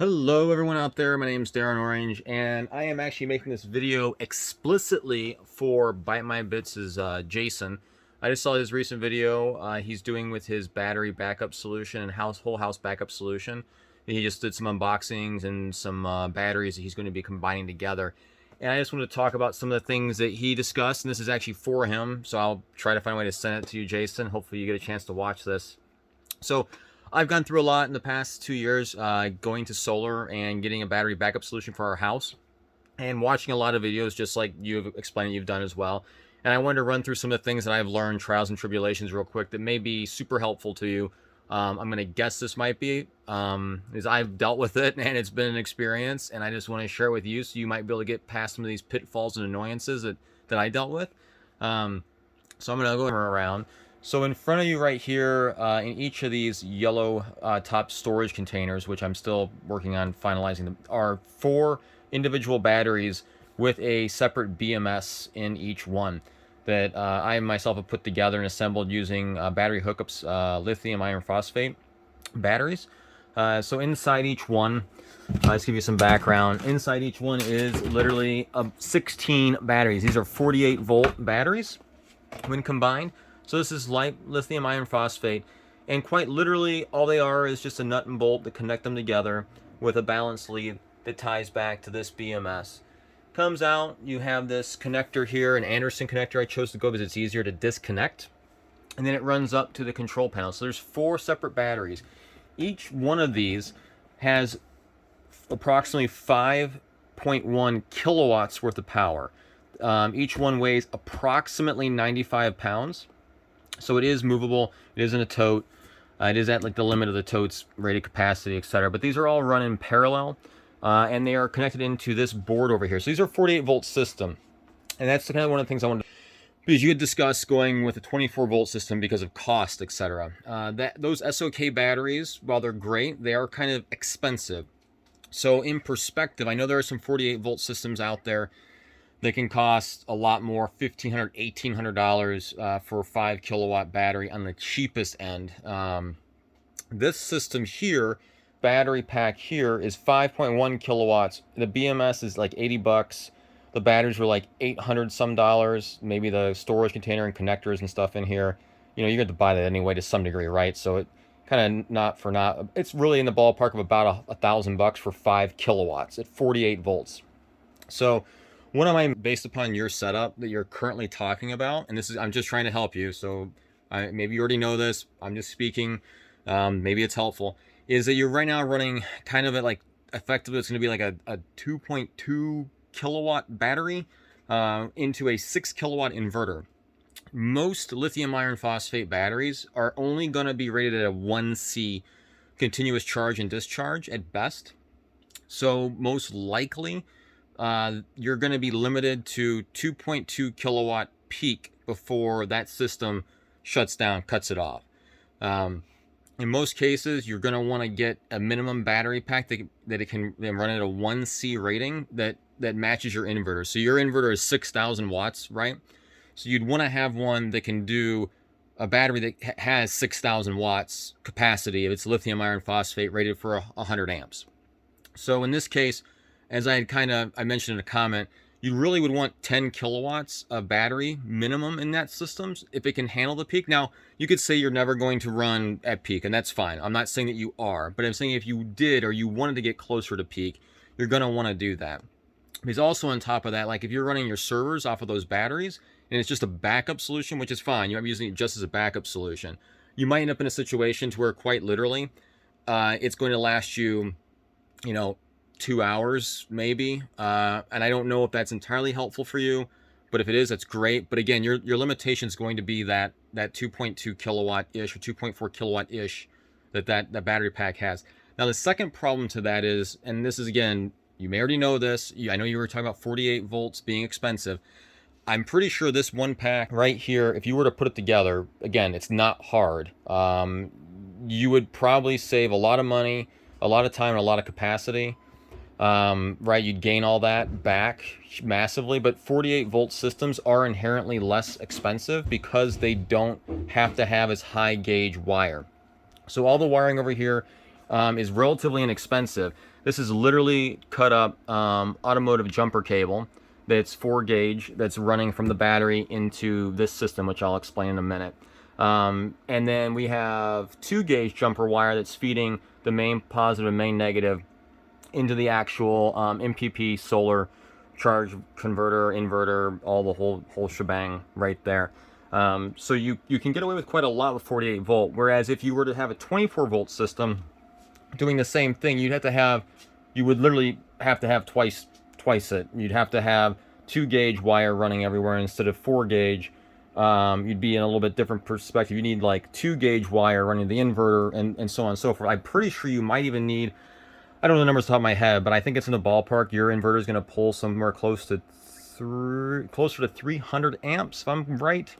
Hello everyone out there, my name is Darren Orange, and I am actually making this video explicitly for Byte My Bits' Jason. I just saw his recent video he's doing with his battery backup solution and whole house backup solution. He just did some unboxings and some batteries that he's going to be combining together. And I just wanted to talk about some of the things that he discussed, and this is actually for him, so I'll try to find a way to send it to you, Jason. Hopefully you get a chance to watch this. So I've gone through a lot in the past 2 years, going to solar and getting a battery backup solution for our house, and watching a lot of videos just like you've explained you've done as well. And I wanted to run through some of the things that I've learned, trials and tribulations, real quick that may be super helpful to you. I'm going to guess this might be, as I've dealt with it and it's been an experience, and I just want to share it with you so you might be able to get past some of these pitfalls and annoyances that I dealt with. So I'm going to go around. So in front of you right here, in each of these yellow top storage containers, which I'm still working on finalizing them, are 4 individual batteries with a separate BMS in each one that I myself have put together and assembled using battery hookups, lithium iron phosphate batteries. So inside each one, let's give you some background. Inside each one is literally 16 batteries. These are 48 volt batteries when combined. So this is light lithium iron phosphate, and quite literally all they are is just a nut and bolt to connect them together with a balance lead that ties back to this BMS. Comes out, you have this connector here, an Anderson connector I chose to go because it's easier to disconnect, and then it runs up to the control panel. So there's 4 separate batteries. Each one of these has approximately 5.1 kilowatts worth of power. Each one weighs approximately 95 pounds. So it is movable. It is in a tote. It is at like the limit of the tote's rated capacity, etc. But these are all run in parallel, and they are connected into this board over here. So these are 48 volt system, and that's kind of one of the things I wanted to, because you had discussed going with a 24 volt system because of cost, etc. Those SOK batteries, while they're great, they are kind of expensive. So in perspective, I know there are some 48 volt systems out there. They can cost a lot more, $1,500, $1,800 for a 5 kilowatt battery on the cheapest end. This system here, battery pack here, is 5.1 kilowatts. The BMS is like 80 bucks. The batteries were like 800 some dollars. Maybe the storage container and connectors and stuff in here. You know, you're going to buy that anyway to some degree, right? So it kind of it's really in the ballpark of about $1,000 for 5 kilowatts at 48 volts. So one of my, based upon your setup that you're currently talking about, and this is, I'm just trying to help you, so maybe you already know this, I'm just speaking, maybe it's helpful, is that you're right now running kind of at like, effectively it's going to be like a 2.2 kilowatt battery into a 6 kilowatt inverter. Most lithium iron phosphate batteries are only going to be rated at a 1C continuous charge and discharge at best. So most likely, you're going to be limited to 2.2 kilowatt peak before that system shuts down, cuts it off. In most cases, you're going to want to get a minimum battery pack that it can then run at a 1C rating that matches your inverter. So your inverter is 6,000 watts, right? So you'd want to have one that can do a battery that has 6,000 watts capacity if it's lithium iron phosphate rated for 100 amps. So in this case, as I mentioned in a comment, you really would want 10 kilowatts of battery minimum in that system if it can handle the peak. Now, you could say you're never going to run at peak, and that's fine. I'm not saying that you are, but I'm saying if you did or you wanted to get closer to peak, you're going to want to do that. Because also on top of that, like if you're running your servers off of those batteries, and it's just a backup solution, which is fine, you might be using it just as a backup solution, you might end up in a situation to where quite literally, it's going to last you, 2 hours maybe, and I don't know if that's entirely helpful for you, but if it is, that's great. But again, your limitation is going to be that 2.2 kilowatt ish or 2.4 kilowatt ish that battery pack has. Now the second problem to that is, and this is again, you may already know this, I know you were talking about 48 volts being expensive. I'm pretty sure this one pack right here, if you were to put it together, again, it's not hard. You would probably save a lot of money, a lot of time, and a lot of capacity. Right, you'd gain all that back massively, but 48 volt systems are inherently less expensive because they don't have to have as high gauge wire. So all the wiring over here is relatively inexpensive. This is literally cut up automotive jumper cable that's 4 gauge that's running from the battery into this system, which I'll explain in a minute. And then we have 2 gauge jumper wire that's feeding the main positive and main negative into the actual MPP solar charge converter, inverter, all the whole shebang right there. So you can get away with quite a lot with 48 volt, whereas if you were to have a 24 volt system doing the same thing, you would literally have to have twice it. You'd have to have 2 gauge wire running everywhere instead of 4 gauge. You'd be in a little bit different perspective. You need like 2 gauge wire running the inverter and so on and so forth. I'm pretty sure you might even need, I don't know the numbers off the top of my head, but I think it's in the ballpark. Your inverter is going to pull somewhere closer to 300 amps, if I'm right.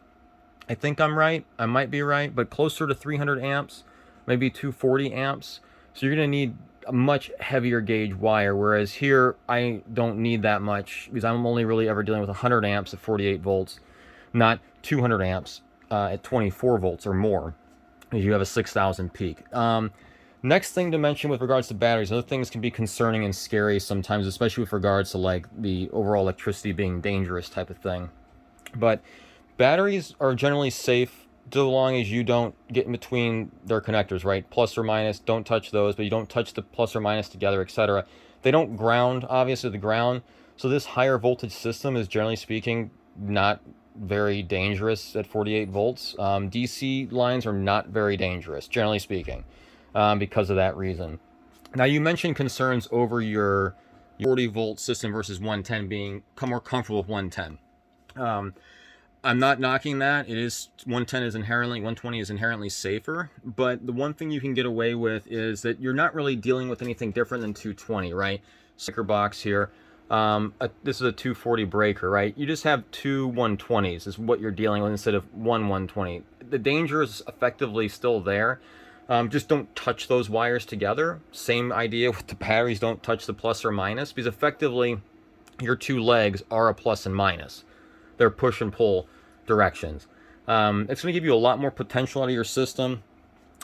I think I'm right. I might be right, but closer to 300 amps, maybe 240 amps. So you're going to need a much heavier gauge wire, whereas here I don't need that much because I'm only really ever dealing with 100 amps at 48 volts, not 200 amps at 24 volts or more, because you have a 6,000 peak. Next thing to mention with regards to batteries, other things can be concerning and scary sometimes, especially with regards to like the overall electricity being dangerous type of thing. But batteries are generally safe so long as you don't get in between their connectors, right? Plus or minus, don't touch those, but you don't touch the plus or minus together, etc. They don't ground, obviously, the ground. So this higher voltage system is, generally speaking, not very dangerous at 48 volts. DC lines are not very dangerous, generally speaking, because of that reason. Now, you mentioned concerns over your 40 volt system versus 110 being more comfortable with 110. I'm not knocking that. It is 120 is inherently safer, but the one thing you can get away with is that you're not really dealing with anything different than 220, right? Sticker box here. This is a 240 breaker, right? You just have 2 120s is what you're dealing with instead of 120. The danger is effectively still there. Just don't touch those wires together. Same idea with the batteries. Don't touch the plus or minus, because effectively your 2 legs are a plus and minus. They're push and pull directions. It's going to give you a lot more potential out of your system.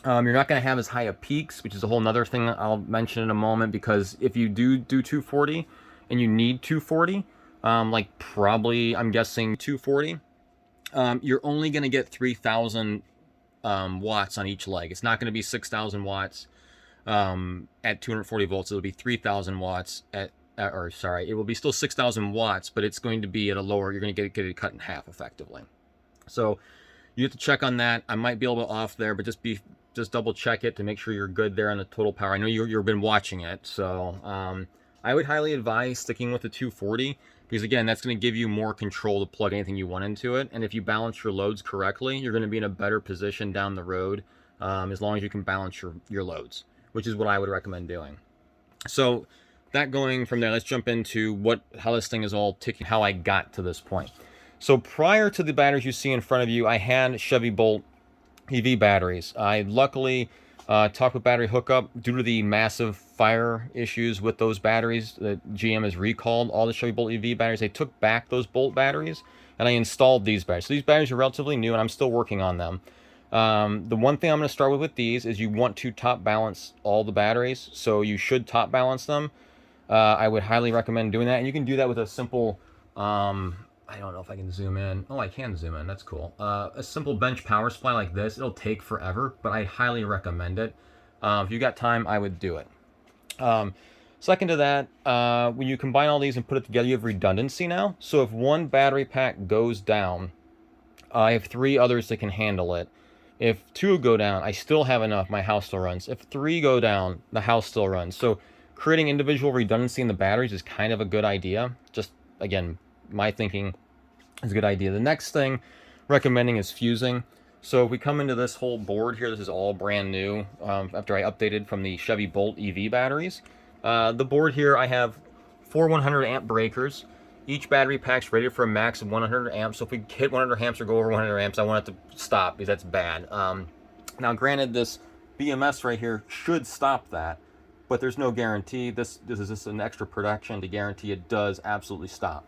You're not going to have as high of peaks, which is a whole nother thing that I'll mention in a moment, because if you do 240 and you need 240, like probably I'm guessing 240, you're only going to get 3,000 watts on each leg. It's not going to be 6,000 watts at 240 volts. It'll be 3,000 watts at it will be still 6,000 watts, but it's going to be at a lower, you're going to get it cut in half effectively. So you have to check on that. I might be a little bit off there, but just double check it to make sure you're good there on the total power. I know you've been watching it, so I would highly advise sticking with the 240, because again, that's going to give you more control to plug anything you want into it. And if you balance your loads correctly, you're going to be in a better position down the road, as long as you can balance your loads, which is what I would recommend doing. So that going from there, let's jump into how this thing is all ticking, how I got to this point. So prior to the batteries you see in front of you, I had Chevy Bolt EV batteries. I luckily talked with battery hookup. Due to the massive fire issues with those batteries, that GM has recalled all the Chevy Bolt EV batteries. They took back those Bolt batteries, and I installed these batteries. So these batteries are relatively new, and I'm still working on them. The one thing I'm going to start with these is you want to top balance all the batteries. So you should top balance them. I would highly recommend doing that, and you can do that with a simple, I don't know if I can zoom in. Oh, I can zoom in. That's cool. A simple bench power supply like this. It'll take forever, but I highly recommend it. If you got time, I would do it. Second to that, when you combine all these and put it together, you have redundancy now. So if one battery pack goes down, I have 3 others that can handle it. If 2 go down, I still have enough. My house still runs. If 3 go down, the house still runs. So creating individual redundancy in the batteries is kind of a good idea. Just, again, my thinking is a good idea. The next thing recommending is fusing. So if we come into this whole board here, this is all brand new after I updated from the Chevy Bolt EV batteries. The board here, I have 4 100 amp breakers. Each battery pack's rated for a max of 100 amps. So if we hit 100 amps or go over 100 amps, I want it to stop, because that's bad. Now, granted, this BMS right here should stop that, but there's no guarantee. This is just an extra protection to guarantee it does absolutely stop.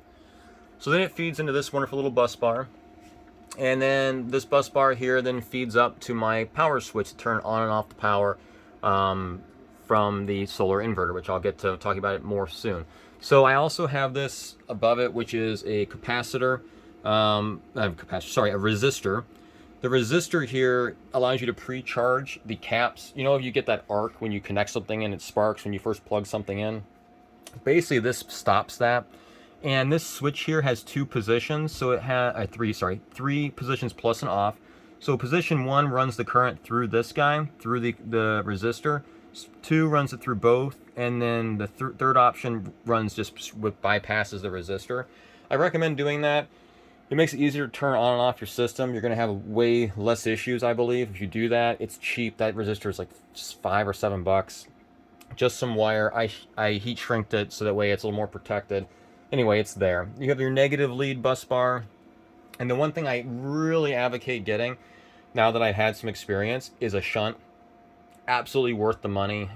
So then it feeds into this wonderful little bus bar. And then this bus bar here then feeds up to my power switch to turn on and off the power from the solar inverter, which I'll get to talking about it more soon. So I also have this above it, which is a capacitor, a resistor. The resistor here allows you to pre-charge the caps. You know, if you get that arc when you connect something and it sparks when you first plug something in. Basically, this stops that. And this switch here has two positions, so it has three positions plus and off. So position 1 runs the current through this guy, through the resistor. 2 runs it through both, and then the third option runs just bypasses the resistor. I recommend doing that. It makes it easier to turn on and off your system. You're going to have way less issues, I believe, if you do that. It's cheap. That resistor is like $5 or $7. Just some wire. I heat shrinked it so that way it's a little more protected. Anyway, it's there. You have your negative lead bus bar. And the one thing I really advocate getting, now that I've had some experience, is a shunt. Absolutely worth the money.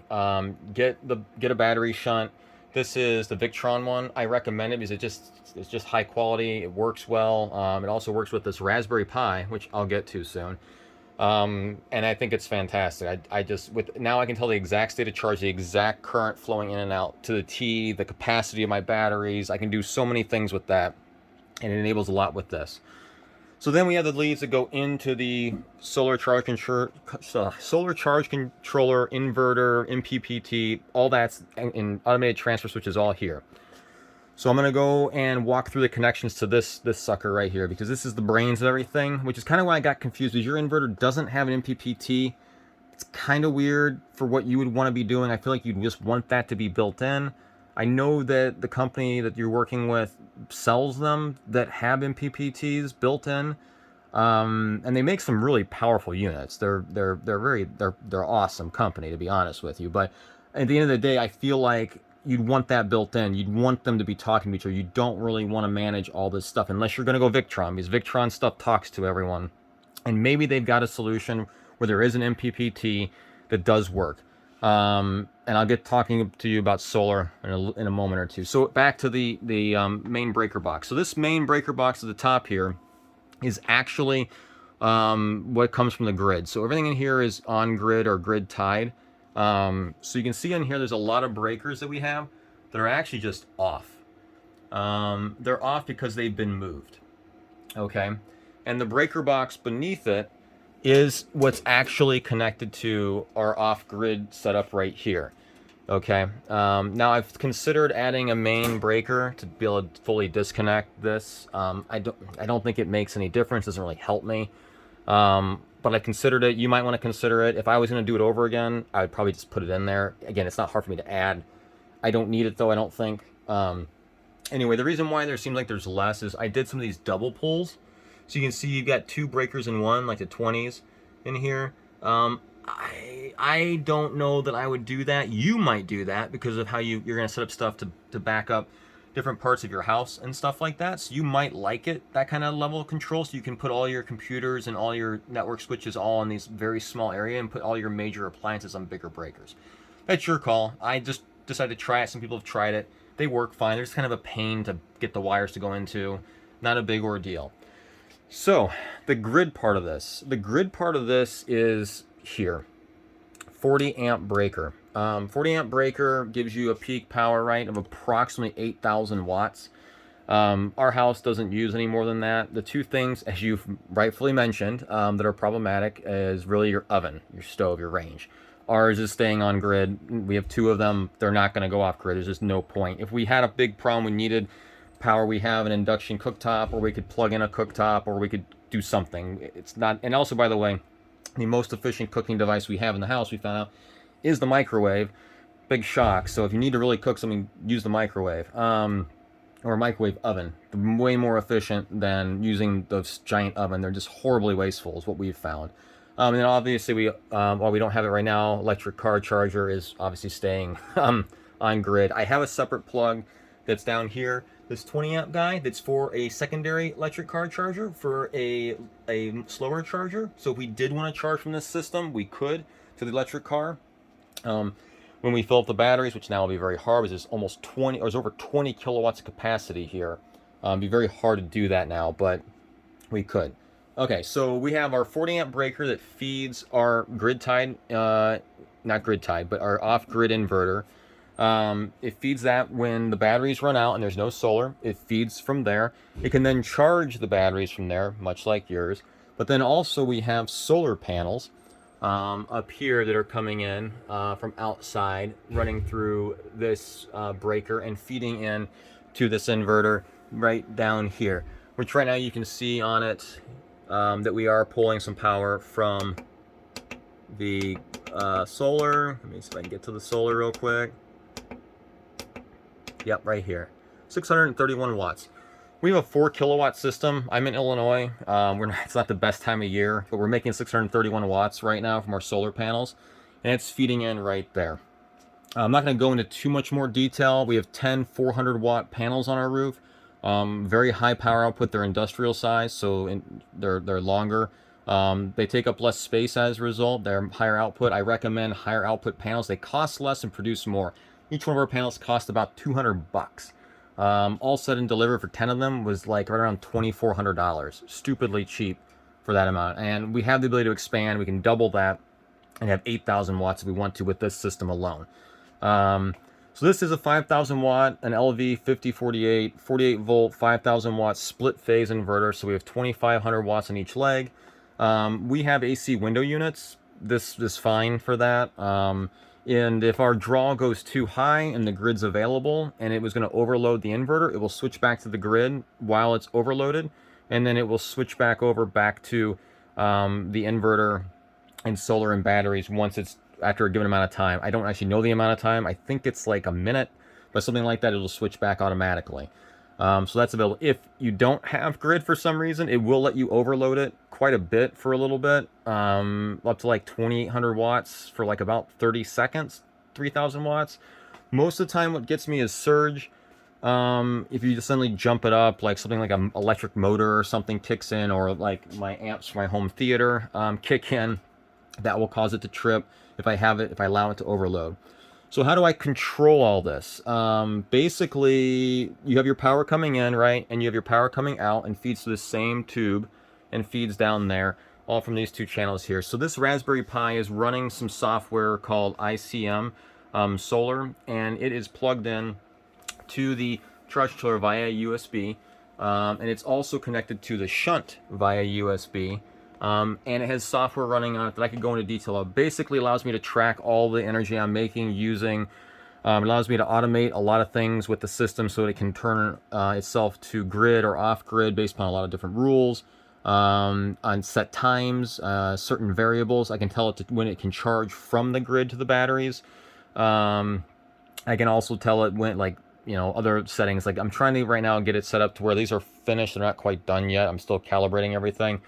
Get a battery shunt. This is the Victron one. I recommend it because it's just high quality. It works well. It also works with this Raspberry Pi, which I'll get to soon. And I think it's fantastic. Now I can tell the exact state of charge, the exact current flowing in and out to the T, the capacity of my batteries. I can do so many things with that, and it enables a lot with this. So then we have the leads that go into the solar charge controller, inverter, MPPT, all that's in automated transfer switches all here. So I'm going to go and walk through the connections to this sucker right here, because this is the brains of everything, which is kind of why I got confused, because your inverter doesn't have an MPPT. It's kind of weird for what you would want to be doing. I feel like you'd just want that to be built in. I know that the company that you're working with sells them that have MPPTs built in, and they make some really powerful units. They're awesome company, to be honest with you. But at the end of the day, I feel like you'd want that built in. You'd want them to be talking to each other. You don't really want to manage all this stuff unless you're going to go Victron, because Victron stuff talks to everyone. And maybe they've got a solution where there is an MPPT that does work. And I'll get talking to you about solar in a moment or two. So back to the main breaker box. So this main breaker box at the top here is actually what comes from the grid. So everything in here is on grid or grid tied. So you can see in here there's a lot of breakers that we have that are actually just off. They're off because they've been moved. Okay, and the breaker box beneath it is what's actually connected to our off-grid setup right here. Okay, now I've considered adding a main breaker to be able to fully disconnect this. I don't think it makes any difference. It doesn't really help me. But I considered it. You might want to consider it. If I was going to do it over again, I would probably just put it in there. Again, it's not hard for me to add. I don't need it though, I don't think. Anyway, the reason why there seems like there's less is I did some of these double pulls. So you can see you've got 2 breakers in one, like the 20s in here. I don't know that I would do that. You might do that because of how you're going to set up stuff to back up different parts of your house and stuff like that. So you might like it, that kind of level of control, so you can put all your computers and all your network switches all in these very small area and put all your major appliances on bigger breakers. That's your call. I just decided to try it. Some people have tried it. They work fine. They're just kind of a pain to get the wires to go into. Not a big ordeal. So the grid part of this. The grid part of this is here. 40 amp breaker. 40 amp breaker gives you a peak power, right, of approximately 8,000 watts. Our house doesn't use any more than that. The two things, as you've rightfully mentioned, that are problematic is really your oven, your stove, your range. Ours is staying on grid. We have 2 of them. They're not going to go off grid. There's just no point. If we had a big problem, we needed power, we have an induction cooktop, or we could plug in a cooktop, or we could do something. It's not, and also, by the way, the most efficient cooking device we have in the house, we found out, is the microwave. Big shock. So if you need to really cook something, use the microwave. Or a microwave oven. Way more efficient than using those giant oven. They're just horribly wasteful is what we've found. And then obviously, while we don't have it right now, electric car charger is obviously staying on grid. I have a separate plug that's down here, this 20 amp guy, that's for a secondary electric car charger, for a slower charger. So if we did want to charge from this system, we could to the electric car. When we fill up the batteries, which now will be very hard, because there's almost 20, or there's over 20 kilowatts of capacity here. It'd be very hard to do that now, but we could. Okay, so we have our 40 amp breaker that feeds our grid tied, not grid tied, but our off grid inverter. It feeds that when the batteries run out and there's no solar. It feeds from there. It can then charge the batteries from there, much like yours. But then also we have solar panels up here that are coming in from outside, running through this breaker and feeding in to this inverter right down here. Which right now you can see on it that we are pulling some power from the solar. Let me see if I can get to the solar real quick. Yep, right here. 631 watts. We have a 4 kilowatt system. I'm in Illinois. It's not the best time of year, but we're making 631 watts right now from our solar panels, and it's feeding in right there. I'm not going to go into too much more detail. We have 10 400 watt panels on our roof. Very high power output. They're industrial size, so they're longer. They take up less space as a result. They're higher output. I recommend higher output panels. They cost less and produce more. Each one of our panels cost about 200 bucks. All said and delivered for 10 of them was like right around $2,400. Stupidly cheap for that amount. And we have the ability to expand. We can double that and have 8,000 watts if we want to with this system alone. So this is a 5,000 watt, an LV 5048, 48 volt, 5,000 watt split phase inverter. So we have 2,500 watts on each leg. We have AC window units. This is fine for that. And if our draw goes too high and the grid's available and it was going to overload the inverter, it will switch back to the grid while it's overloaded. And then it will switch back to the inverter and solar and batteries once it's after a given amount of time. I don't actually know the amount of time. I think it's like a minute, but something like that, it'll switch back automatically. So that's available. If you don't have grid for some reason, it will let you overload it quite a bit for a little bit, up to like 2,800 watts for like about 30 seconds, 3,000 watts. Most of the time what gets me is surge. If you just suddenly jump it up, like something like an electric motor or something kicks in, or like my amps for my home theater kick in, that will cause it to trip if I allow it to overload. So how do I control all this? Basically, you have your power coming in, right? And you have your power coming out and feeds to the same tube and feeds down there, all from these two channels here. So this Raspberry Pi is running some software called ICM Solar, and it is plugged in to the charge chiller via USB, and it's also connected to the shunt via USB. And it has software running on it that I could go into detail of. Basically allows me to track all the energy I'm making using, allows me to automate a lot of things with the system so that it can turn itself to grid or off grid based upon a lot of different rules, on set times, certain variables. I can tell it when it can charge from the grid to the batteries. I can also tell it when, like, other settings. Like I'm trying to right now get it set up to where these are finished. They're not quite done yet. I'm still calibrating everything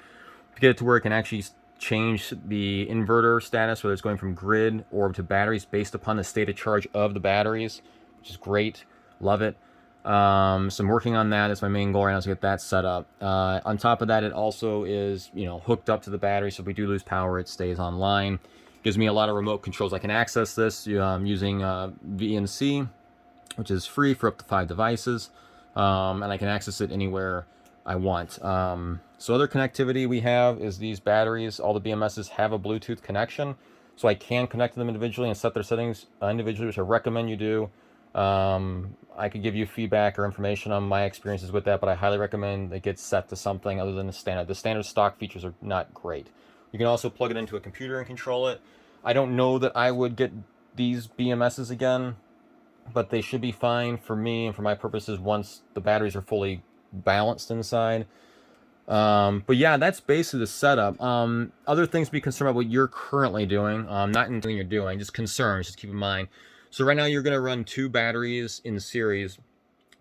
to get it to where it can actually change the inverter status, whether it's going from grid or to batteries based upon the state of charge of the batteries, which is great. Love it. So I'm working on that. That's my main goal right now, is to get that set up. On top of that, it also is, hooked up to the battery. So if we do lose power, it stays online. Gives me a lot of remote controls. I can access this using VNC, which is free for up to 5 devices. And I can access it anywhere I want. So other connectivity we have is these batteries. All the BMSs have a Bluetooth connection, so I can connect to them individually and set their settings individually, which I recommend you do. I could give you feedback or information on my experiences with that, but I highly recommend it gets set to something other than the standard. The standard stock features are not great. You can also plug it into a computer and control it. I don't know that I would get these BMSs again, but they should be fine for me and for my purposes once the batteries are fully balanced inside. But yeah, that's basically the setup. Other things to be concerned about what you're currently doing, not anything you're doing, just concerns, just keep in mind. So right now you're going to run 2 batteries in series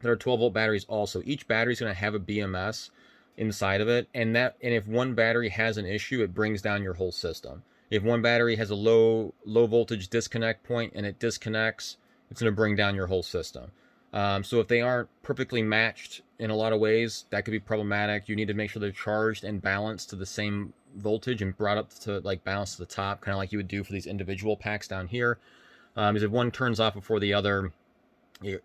that are 12 volt batteries also. Each battery is going to have a BMS inside of it, and if one battery has an issue, it brings down your whole system. If one battery has a low voltage disconnect point and it disconnects, it's going to bring down your whole system. So if they aren't perfectly matched in a lot of ways, that could be problematic. You need to make sure they're charged and balanced to the same voltage and brought up to like balance to the top, kind of like you would do for these individual packs down here. Because if one turns off before the other, you're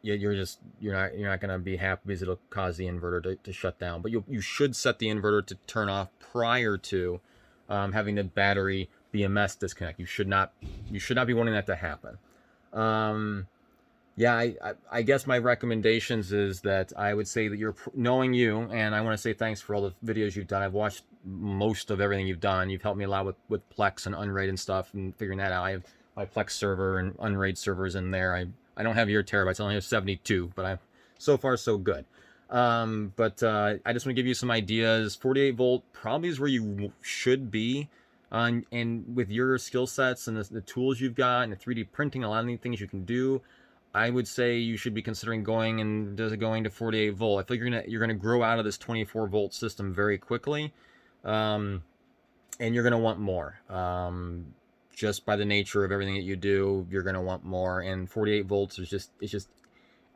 not gonna be happy because it'll cause the inverter to shut down. But you should set the inverter to turn off prior to having the battery BMS disconnect. You should not be wanting that to happen. Um, yeah, I guess my recommendations is that I would say that knowing you, and I want to say thanks for all the videos you've done. I've watched most of everything you've done. You've helped me a lot with Plex and Unraid and stuff and figuring that out. I have my Plex server and Unraid servers in there. I don't have your terabytes. I only have 72, but so far so good. But I just want to give you some ideas. 48 volt probably is where you should be. And with your skill sets and the tools you've got and the 3D printing, a lot of the things you can do, I would say you should be considering going to 48 volt. I feel you're gonna grow out of this 24 volt system very quickly, and you're gonna want more. Just by the nature of everything that you do, you're gonna want more. And 48 volts is just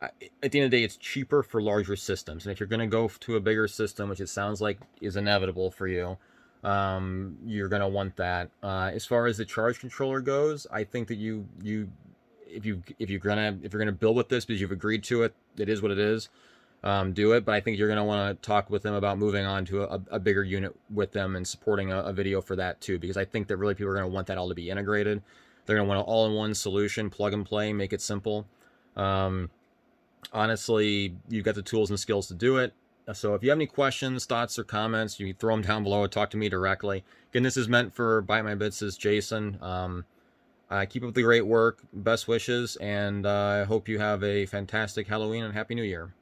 at the end of the day, it's cheaper for larger systems. And if you're gonna go to a bigger system, which it sounds like is inevitable for you, you're gonna want that. As far as the charge controller goes, I think that if you're gonna build with this because you've agreed to it, it is what it is. Do it, but I think you're gonna want to talk with them about moving on to a bigger unit with them and supporting a video for that too, because I think that really people are gonna want that all to be integrated. They're gonna want an all-in-one solution, plug and play, make it simple. Honestly, you've got the tools and skills to do it. So if you have any questions, thoughts, or comments, you can throw them down below or talk to me directly. Again, this is meant for Byte My Bits' Jason. Keep up the great work. Best wishes, and I hope you have a fantastic Halloween and Happy New Year.